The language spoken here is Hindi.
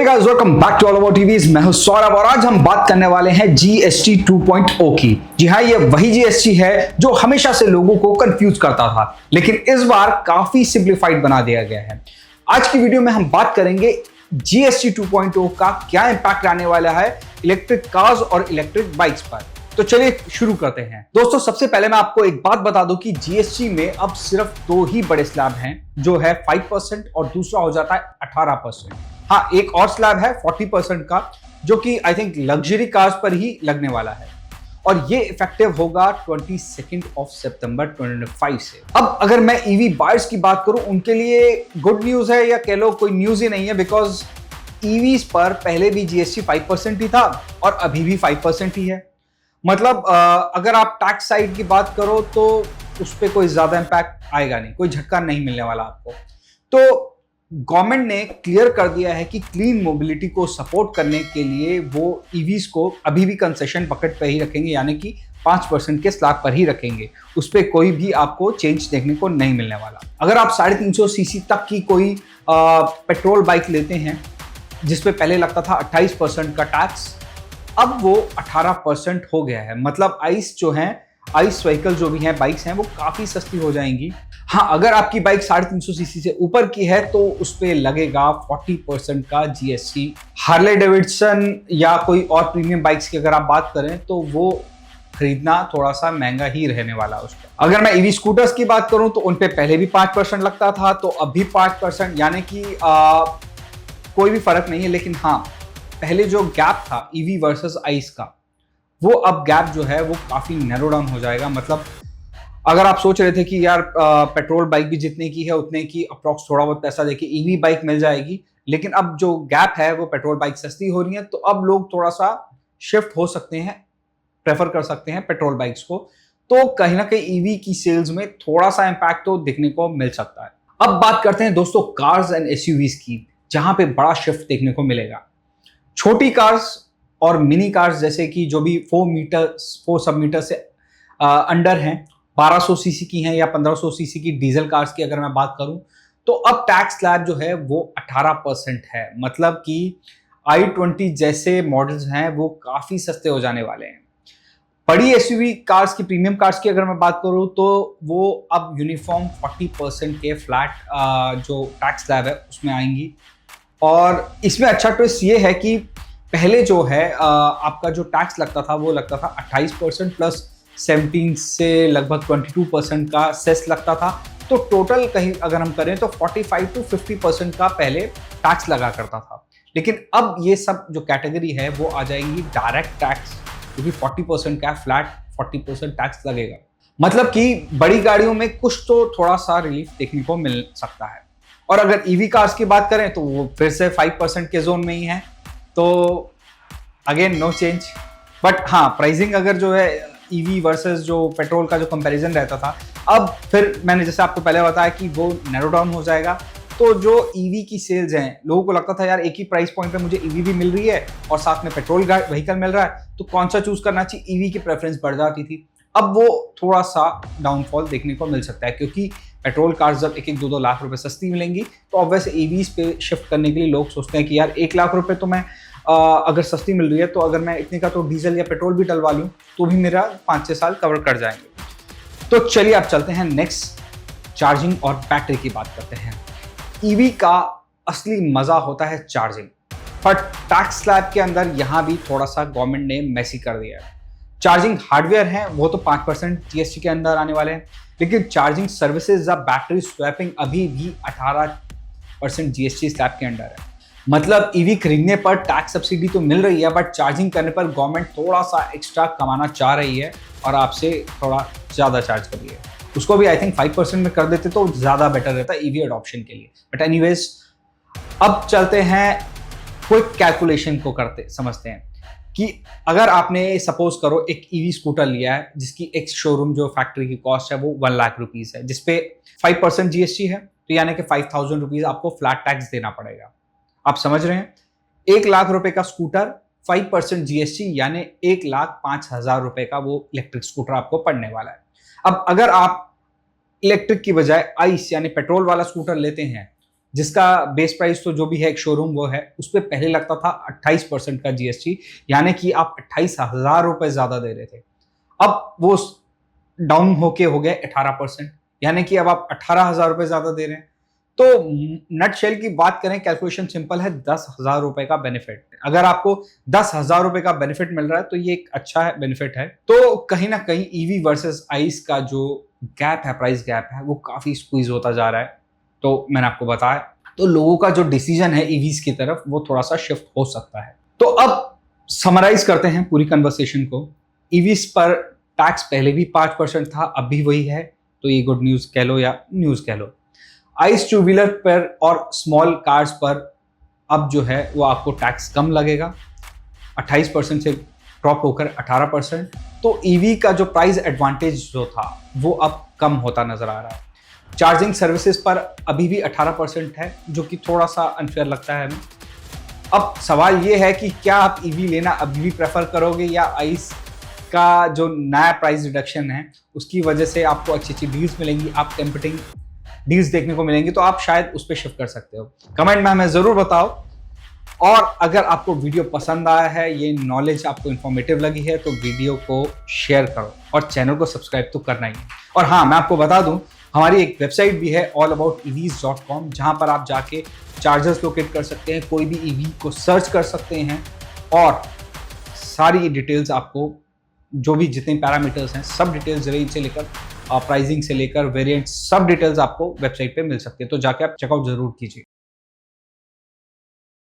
Guys, welcome back to all about TVs. मैं हूं सौरभ और आज हम बात करने वाले हैं जीएसटी 2.0 की। जी हाँ, ये वही जीएसटी है जो हमेशा से लोगों को कंफ्यूज करता था, लेकिन इस बार काफी सिंप्लीफाइड बना दिया गया है। आज की वीडियो में हम बात करेंगे जीएसटी 2.0 का क्या इंपैक्ट आने वाला है इलेक्ट्रिक कार्स और इलेक्ट्रिक बाइक्स पर। तो चलिए शुरू करते हैं। दोस्तों, सबसे पहले मैं आपको एक बात बता दूं कि जीएसटी में अब सिर्फ दो ही बड़े स्लैब हैं, जो है 5% और दूसरा हो जाता है 18%। हाँ, एक और स्लैब है 40% का, जो कि आई थिंक लग्जरी कार्स पर ही लगने वाला है और ये इफेक्टिव होगा 22 सितंबर 2025 से। अब अगर मैं ईवी बायर्स की बात करूं, उनके लिए गुड न्यूज है या कह लो कोई न्यूज ही नहीं है, बिकॉज ईवीज पर पहले भी जीएसटी 5% ही था और अभी भी 5% ही है। मतलब अगर आप टैक्स साइड की बात करो तो उस पर कोई ज्यादा इंपैक्ट आएगा नहीं, कोई झटका नहीं मिलने वाला आपको। तो गवर्नमेंट ने क्लियर कर दिया है कि क्लीन मोबिलिटी को सपोर्ट करने के लिए वो ईवीज को अभी भी कंसेशन बकेट पे ही रखेंगे, यानी कि 5% के स्लैब पर ही रखेंगे। उस पर कोई भी आपको चेंज देखने को नहीं मिलने वाला। अगर आप 350 सीसी तक की कोई पेट्रोल बाइक लेते हैं, जिसपे पहले लगता था 28% का टैक्स, अब वो 18% हो गया है। मतलब आइस जो है, आइस व्हीकल जो भी हैं, बाइक्स हैं, वो काफी सस्ती हो जाएंगी। हाँ, अगर आपकी बाइक 350 सीसी से ऊपर की है तो उस पे लगेगा 40% का जीएसटी। हार्ले डेविडसन या कोई और प्रीमियम बाइक्स की अगर आप बात करें तो वो खरीदना थोड़ा सा महंगा ही रहने वाला उस पर। अगर मैं ईवी स्कूटर्स की बात करूं तो उन पे पहले भी 5% लगता था, तो अभी 5%, यानी कि कोई भी फर्क नहीं है। लेकिन हाँ, पहले जो गैप था ईवी वर्सेस आइस का, वो अब गैप जो है वो काफी नैरो डाउन हो जाएगा। मतलब अगर आप सोच रहे थे कि यार पेट्रोल बाइक भी जितने की है उतने की अप्रॉक्स थोड़ा बहुत पैसा देके ईवी बाइक मिल जाएगी, लेकिन अब जो गैप है वो पेट्रोल बाइक सस्ती हो रही है, तो अब लोग थोड़ा सा शिफ्ट हो सकते हैं, प्रेफर कर सकते हैं पेट्रोल बाइक्स को। तो कहीं ना कहीं ईवी की सेल्स में थोड़ा सा इंपैक्ट तो देखने को मिल सकता है। अब बात करते हैं दोस्तों कार्स एंड एसयूवीज की, जहां पे बड़ा शिफ्ट देखने को मिलेगा। छोटी कार्स और मिनी कार्स, जैसे कि जो भी 4 सब मीटर से अंडर हैं, 1200 सीसी की हैं या 1500 सीसी की डीजल कार्स की अगर मैं बात करूं, तो अब टैक्स स्लैब जो है वो 18% है। मतलब कि i20 जैसे मॉडल्स हैं वो काफी सस्ते हो जाने वाले हैं। बड़ी एसयूवी कार्स की, प्रीमियम कार्स की अगर मैं बात करूं तो वो अब यूनिफॉर्म 40% के फ्लैट जो टैक्स स्लैब है उसमें आएंगी। और इसमें अच्छा ट्विस्ट ये है कि पहले जो है आपका जो टैक्स लगता था वो लगता था 28% प्लस 17 से लगभग 22% का सेस लगता था। तो टोटल कहीं अगर हम करें तो 45 to 50% का पहले टैक्स लगा करता था। लेकिन अब ये सब जो कैटेगरी है वो आ जाएंगी डायरेक्ट टैक्स, क्योंकि 40% का फ्लैट 40% टैक्स लगेगा। मतलब कि बड़ी गाड़ियों में कुछ तो थोड़ा सा रिलीफ देखने को मिल सकता है। और अगर ईवी कार्स की बात करें तो वो फिर से 5% के जोन में ही है, तो अगेन नो चेंज। बट हाँ, प्राइसिंग अगर जो है ईवी वर्सेस जो पेट्रोल का जो कंपैरिजन रहता था, अब फिर मैंने जैसे आपको पहले बताया कि वो नैरो डाउन हो जाएगा। तो जो ईवी की सेल्स हैं, लोगों को लगता था यार एक ही प्राइस पॉइंट पे मुझे ईवी भी मिल रही है और साथ में पेट्रोल व्हीकल मिल रहा है, तो कौन सा चूज करना चाहिए, ईवी की प्रेफरेंस बढ़ जाती थी। अब वो थोड़ा सा डाउनफॉल देखने को मिल सकता है, क्योंकि पेट्रोल कार्स जब 1-2 लाख रुपए सस्ती मिलेंगी तो ऑब्वियस ईवीज पे शिफ्ट करने के लिए लोग सोचते हैं कि यार 1 लाख रुपए तो मैं अगर सस्ती मिल रही है तो अगर मैं इतने का तो डीजल या पेट्रोल भी डलवा लूँ तो भी मेरा 5-6 साल कवर कर जाएंगे। तो चलिए अब चलते हैं नेक्स्ट, चार्जिंग और बैटरी की बात करते हैं। ईवी का असली मजा होता है चार्जिंग, पर टैक्स स्लैब के अंदर यहाँ भी थोड़ा सा गवर्नमेंट ने मेसी कर दिया है। चार्जिंग हार्डवेयर है वो तो 5% जीएसटी के अंदर आने वाले हैं, लेकिन चार्जिंग सर्विसेज या बैटरी स्वैपिंग अभी भी 18% जीएसटी स्लैब के अंदर है। मतलब ईवी खरीदने पर टैक्स सब्सिडी तो मिल रही है, बट चार्जिंग करने पर गवर्नमेंट थोड़ा सा एक्स्ट्रा कमाना चाह रही है और आपसे थोड़ा ज़्यादा चार्ज कर रही है। उसको भी आई थिंक 5% में कर देते तो ज़्यादा बेटर रहता ईवी अडॉप्शन के लिए। बट एनीवेज, अब चलते हैं क्विक कैलकुलेशन को समझते हैं कि अगर आपने सपोज करो एक ईवी स्कूटर लिया है जिसकी एक शोरूम जो फैक्ट्री की कॉस्ट है वो 1 लाख रुपीज है, जिसपे 5% जीएसटी है, तो यानी कि 5,000 रुपीज आपको फ्लैट टैक्स देना पड़ेगा। आप समझ रहे हैं, 1 लाख रुपए का स्कूटर, 5% जीएसटी, यानी 1,05,000 रुपए का वो इलेक्ट्रिक स्कूटर आपको पड़ने वाला है। अब अगर आप इलेक्ट्रिक की बजाय आइस यानी पेट्रोल वाला स्कूटर लेते हैं जिसका बेस प्राइस तो जो भी है एक शोरूम वो है, उस पर पहले लगता था 28% का जीएसटी, यानी कि आप 28,000 रुपए ज्यादा दे रहे थे। अब वो डाउन होके हो गया 18%, यानी कि अब आप 18,000 रुपए ज्यादा दे रहे हैं। तो नट शेल की बात करें, कैलकुलेशन सिंपल है, 10,000 रुपए का बेनिफिट। अगर आपको 10,000 रुपए का बेनिफिट मिल रहा है तो ये एक अच्छा बेनिफिट है। तो कहीं ना कहीं ईवी वर्सेस आइस का जो गैप है, प्राइस गैप है, वो काफी स्क्वीज होता जा रहा है। तो मैंने आपको बताया, तो लोगों का जो डिसीजन है ईवीज की तरफ वो थोड़ा सा शिफ्ट हो सकता है। तो अब समराइज करते हैं पूरी कन्वर्सेशन को। ईवीज पर टैक्स पहले भी 5% था, अब भी वही है, तो ये गुड न्यूज कह लो या न्यूज कह लो। आइस टू व्हीलर पर और स्मॉल कार्स पर अब जो है वो आपको टैक्स कम लगेगा, 28% से ड्रॉप होकर 18%। तो ईवी का जो प्राइस एडवांटेज जो था वो अब कम होता नजर आ रहा है। चार्जिंग सर्विसेज पर अभी भी 18% है, जो कि थोड़ा सा अनफेयर लगता है हमें। अब सवाल ये है कि क्या आप ईवी लेना अभी भी प्रेफर करोगे, या आइस का जो नया प्राइस रिडक्शन है उसकी वजह से आपको अच्छी अच्छी डील्स मिलेंगी, आप टेम्पटिंग डील्स देखने को मिलेंगी, तो आप शायद उस पर शिफ्ट कर सकते हो। कमेंट में हमें जरूर बताओ। और अगर आपको वीडियो पसंद आया है, ये नॉलेज आपको इन्फॉर्मेटिव लगी है, तो वीडियो को शेयर करो और चैनल को सब्सक्राइब तो करना ही है। और हाँ, मैं आपको बता दूं, हमारी एक वेबसाइट भी है allaboutevs.com, जहां पर आप जाके चार्जर्स लोकेट कर सकते हैं, कोई भी ईवी को सर्च कर सकते हैं और सारी डिटेल्स आपको, जो भी जितने पैरामीटर्स हैं, सब डिटेल्स, रेंज से लेकर प्राइसिंग से लेकर वेरिएंट, सब डिटेल्स आपको वेबसाइट पे मिल सकती है। तो जाके आप चेकआउट जरूर कीजिए।